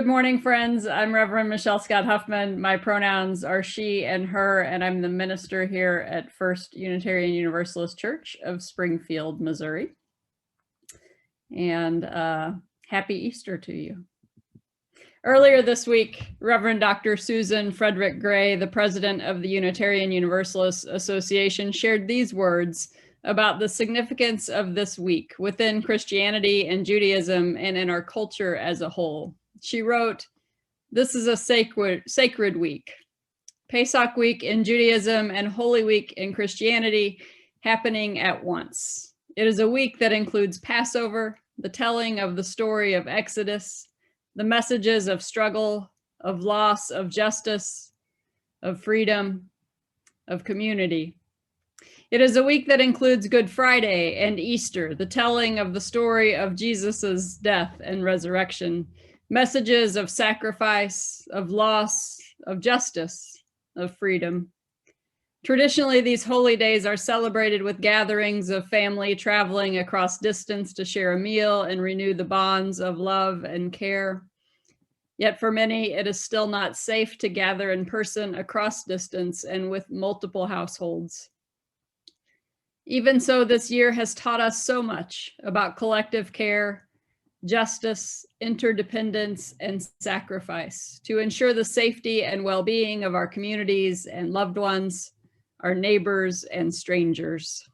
Good morning, friends. I'm Reverend Michelle Scott Huffman. My pronouns are she and her, and I'm the minister here at First Unitarian Universalist Church of Springfield, Missouri. And happy Easter to you. Earlier this week, Reverend Dr. Susan Frederick Gray, the president of the Unitarian Universalist Association, shared these words about the significance of this week within Christianity and Judaism and in our culture as a whole. She wrote, "This is a sacred week. Pesach week in Judaism and Holy Week in Christianity happening at once. It is a week that includes Passover, the telling of the story of Exodus, the messages of struggle, of loss, of justice, of freedom, of community. It is a week that includes Good Friday and Easter, the telling of the story of Jesus's death and resurrection, messages of sacrifice, of loss, of justice, of freedom. Traditionally, these holy days are celebrated with gatherings of family traveling across distance to share a meal and renew the bonds of love and care. Yet for many, it is still not safe to gather in person across distance and with multiple households. Even so, this year has taught us so much about collective care, justice, interdependence, and sacrifice to ensure the safety and well-being of our communities and loved ones, our neighbors and strangers.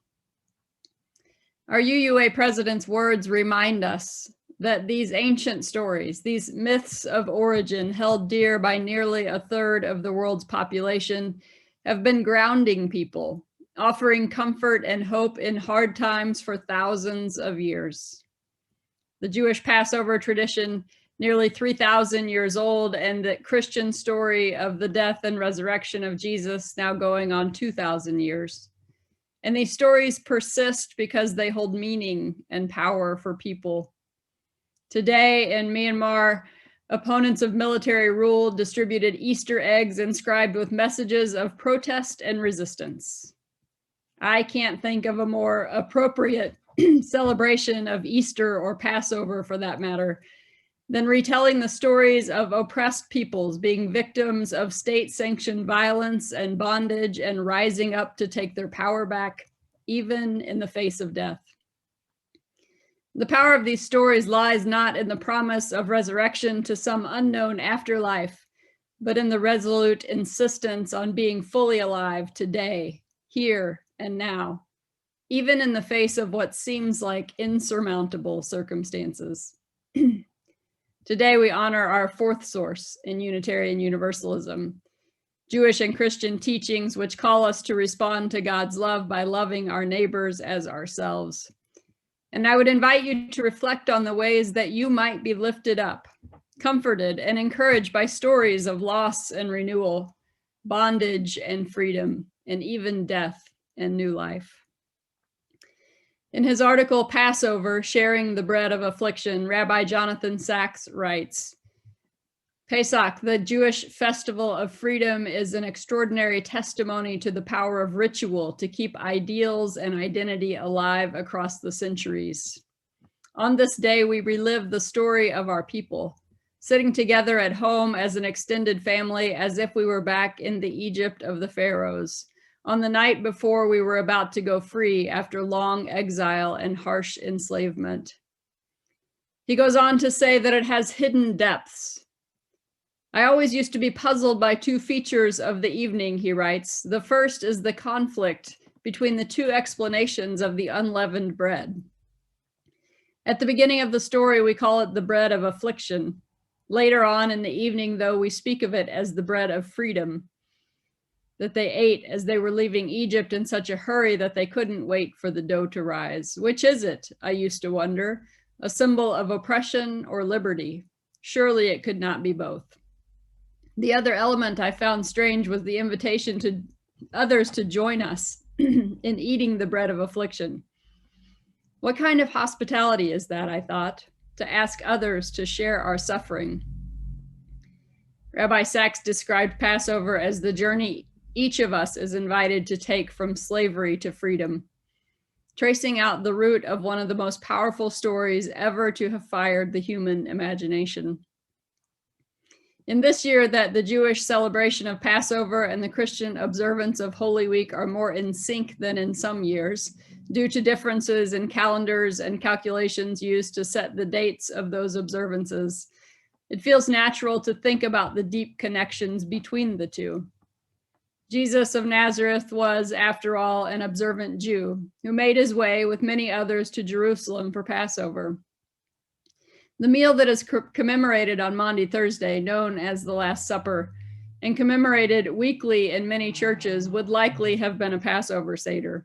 Our UUA president's words remind us that these ancient stories, these myths of origin held dear by nearly a third of the world's population, have been grounding people, offering comfort and hope in hard times for thousands of years. The Jewish Passover tradition, nearly 3,000 years old, and the Christian story of the death and resurrection of Jesus, now going on 2,000 years. And these stories persist because they hold meaning and power for people. Today in Myanmar, opponents of military rule distributed Easter eggs inscribed with messages of protest and resistance. I can't think of a more appropriate celebration of Easter or Passover, for that matter, than retelling the stories of oppressed peoples being victims of state-sanctioned violence and bondage and rising up to take their power back, even in the face of death. The power of these stories lies not in the promise of resurrection to some unknown afterlife, but in the resolute insistence on being fully alive today, here and now, even in the face of what seems like insurmountable circumstances. Today, we honor our fourth source in Unitarian Universalism, Jewish and Christian teachings which call us to respond to God's love by loving our neighbors as ourselves. And I would invite you to reflect on the ways that you might be lifted up, comforted, and encouraged by stories of loss and renewal, bondage and freedom, and even death and new life. In his article, Passover, Sharing the Bread of Affliction, Rabbi Jonathan Sacks writes, Pesach, the Jewish festival of freedom, is an extraordinary testimony to the power of ritual to keep ideals and identity alive across the centuries. On this day, we relive the story of our people, sitting together at home as an extended family as if we were back in the Egypt of the pharaohs, on the night before we were about to go free after long exile and harsh enslavement. He goes on to say that it has hidden depths. I always used to be puzzled by two features of the evening, he writes. The first is the conflict between the two explanations of the unleavened bread. At the beginning of the story, we call it the bread of affliction. Later on in the evening, though, we speak of it as the bread of freedom, that they ate as they were leaving Egypt in such a hurry that they couldn't wait for the dough to rise. Which is it, I used to wonder, a symbol of oppression or liberty? Surely it could not be both. The other element I found strange was the invitation to others to join us in eating the bread of affliction. What kind of hospitality is that, I thought, to ask others to share our suffering? Rabbi Sacks described Passover as the journey each of us is invited to take from slavery to freedom, tracing out the root of one of the most powerful stories ever to have fired the human imagination. In this year that the Jewish celebration of Passover and the Christian observance of Holy Week are more in sync than in some years, due to differences in calendars and calculations used to set the dates of those observances, it feels natural to think about the deep connections between the two. Jesus of Nazareth was, after all, an observant Jew who made his way with many others to Jerusalem for Passover. The meal that is commemorated on Maundy Thursday, known as the Last Supper, and commemorated weekly in many churches, would likely have been a Passover Seder.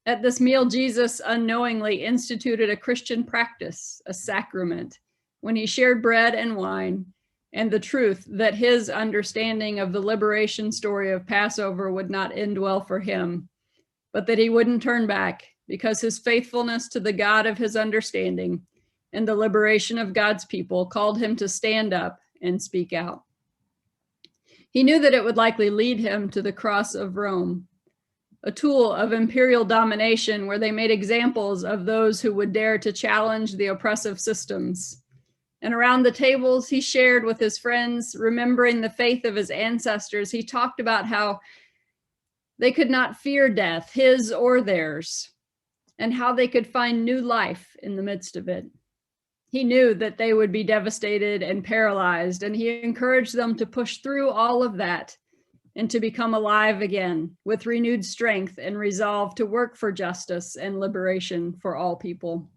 At this meal, Jesus unknowingly instituted a Christian practice, a sacrament, when he shared bread and wine, and the truth that his understanding of the liberation story of Passover would not end well for him, but that he wouldn't turn back because his faithfulness to the God of his understanding and the liberation of God's people called him to stand up and speak out. He knew that it would likely lead him to the cross of Rome, a tool of imperial domination where they made examples of those who would dare to challenge the oppressive systems. And around the tables he shared with his friends, remembering the faith of his ancestors, he talked about how they could not fear death, his or theirs, and how they could find new life in the midst of it. He knew that they would be devastated and paralyzed, and he encouraged them to push through all of that and to become alive again with renewed strength and resolve to work for justice and liberation for all people.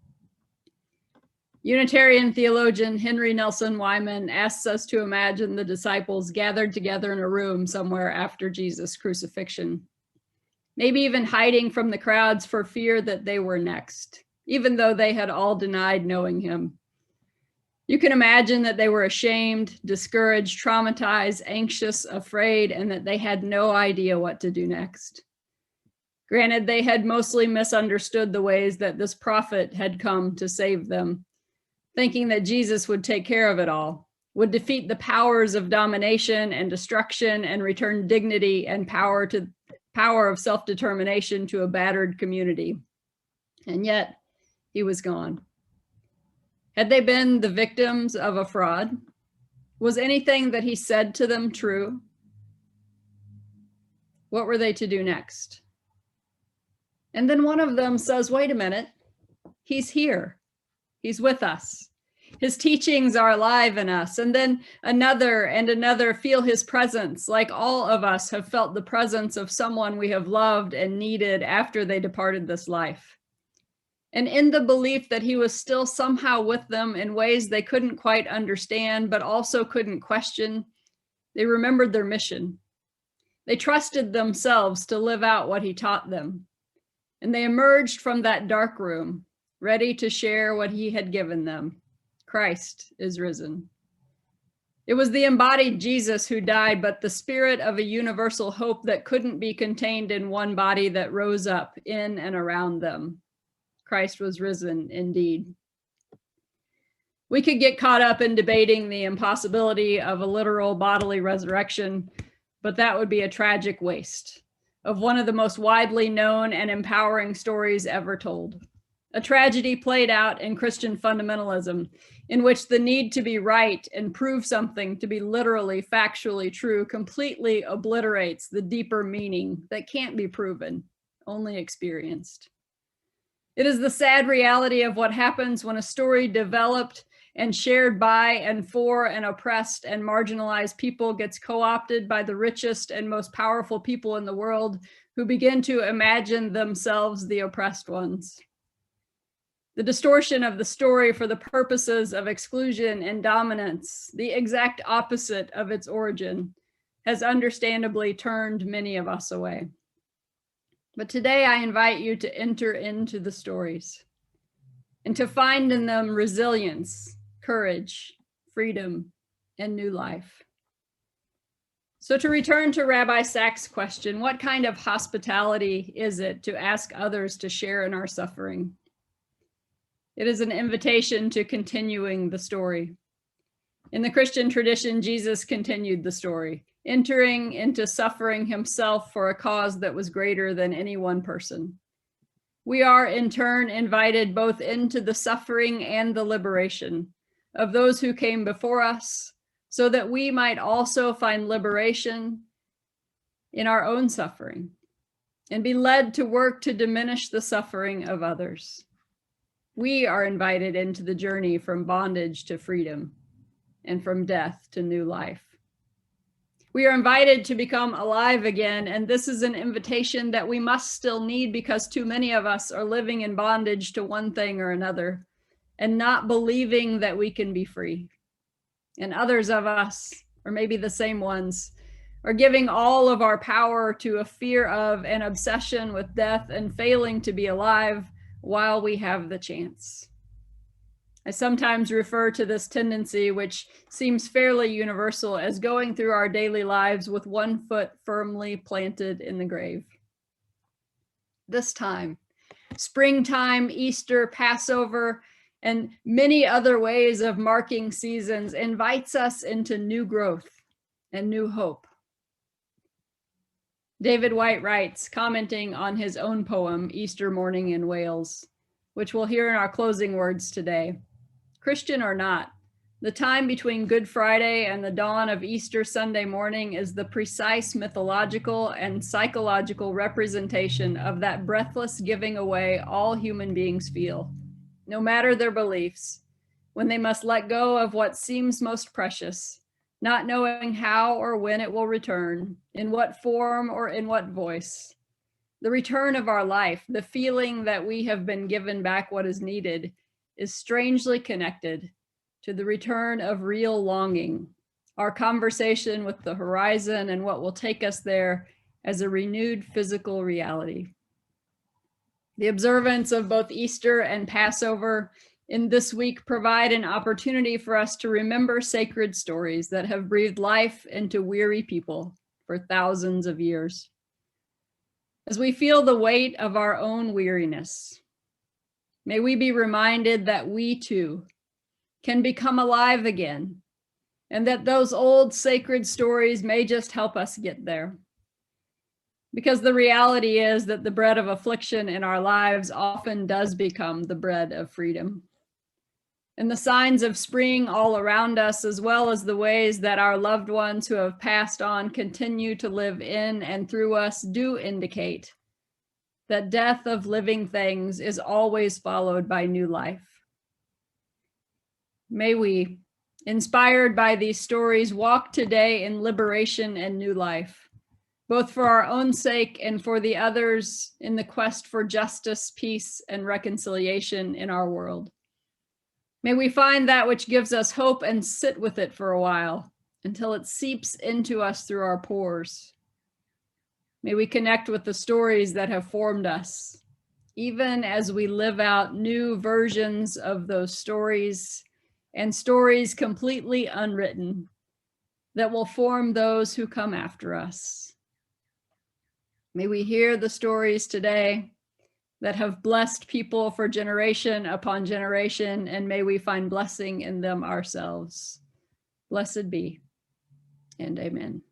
Unitarian theologian Henry Nelson Wyman asks us to imagine the disciples gathered together in a room somewhere after Jesus' crucifixion, maybe even hiding from the crowds for fear that they were next, even though they had all denied knowing him. You can imagine that they were ashamed, discouraged, traumatized, anxious, afraid, and that they had no idea what to do next. Granted, they had mostly misunderstood the ways that this prophet had come to save them, thinking that Jesus would take care of it all, would defeat the powers of domination and destruction and return dignity and power of self-determination to a battered community. And yet, he was gone. Had they been the victims of a fraud? Was anything that he said to them true? What were they to do next? And then one of them says, wait a minute, he's here. He's with us. His teachings are alive in us. And then another and another feel his presence, like all of us have felt the presence of someone we have loved and needed after they departed this life. And in the belief that he was still somehow with them in ways they couldn't quite understand, but also couldn't question, they remembered their mission. They trusted themselves to live out what he taught them. And they emerged from that dark room, ready to share what he had given them. Christ is risen. It was the embodied Jesus who died, but the spirit of a universal hope that couldn't be contained in one body that rose up in and around them. Christ was risen indeed. We could get caught up in debating the impossibility of a literal bodily resurrection, but that would be a tragic waste of one of the most widely known and empowering stories ever told. A tragedy played out in Christian fundamentalism, in which the need to be right and prove something to be literally, factually true completely obliterates the deeper meaning that can't be proven, only experienced. It is the sad reality of what happens when a story developed and shared by and for an oppressed and marginalized people gets co-opted by the richest and most powerful people in the world who begin to imagine themselves the oppressed ones. The distortion of the story for the purposes of exclusion and dominance, the exact opposite of its origin, has understandably turned many of us away. But today I invite you to enter into the stories and to find in them resilience, courage, freedom, and new life. So to return to Rabbi Sachs' question, what kind of hospitality is it to ask others to share in our suffering? It is an invitation to continuing the story. In the Christian tradition, Jesus continued the story, entering into suffering himself for a cause that was greater than any one person. We are in turn invited both into the suffering and the liberation of those who came before us, so that we might also find liberation in our own suffering and be led to work to diminish the suffering of others. We are invited into the journey from bondage to freedom and from death to new life. We are invited to become alive again, and this is an invitation that we must still need because too many of us are living in bondage to one thing or another and not believing that we can be free. And others of us, or maybe the same ones, are giving all of our power to a fear of and obsession with death and failing to be alive while we have the chance. I sometimes refer to this tendency, which seems fairly universal, as going through our daily lives with one foot firmly planted in the grave. This time, springtime, Easter, Passover, and many other ways of marking seasons invites us into new growth and new hope. David White writes, commenting on his own poem, Easter Morning in Wales, which we'll hear in our closing words today. Christian or not, the time between Good Friday and the dawn of Easter Sunday morning is the precise mythological and psychological representation of that breathless giving away all human beings feel, no matter their beliefs, when they must let go of what seems most precious, not knowing how or when it will return, in what form or in what voice. The return of our life, the feeling that we have been given back what is needed, is strangely connected to the return of real longing, our conversation with the horizon and what will take us there as a renewed physical reality. The observance of both Easter and Passover in this week provide an opportunity for us to remember sacred stories that have breathed life into weary people for thousands of years. As we feel the weight of our own weariness, may we be reminded that we too can become alive again, and that those old sacred stories may just help us get there. Because the reality is that the bread of affliction in our lives often does become the bread of freedom. And the signs of spring all around us, as well as the ways that our loved ones who have passed on continue to live in and through us, do indicate that death of living things is always followed by new life. May we, inspired by these stories, walk today in liberation and new life, both for our own sake and for the others in the quest for justice, peace, and reconciliation in our world. May we find that which gives us hope and sit with it for a while until it seeps into us through our pores. May we connect with the stories that have formed us, even as we live out new versions of those stories and stories completely unwritten that will form those who come after us. May we hear the stories today that have blessed people for generation upon generation, and may we find blessing in them ourselves. Blessed be, and amen.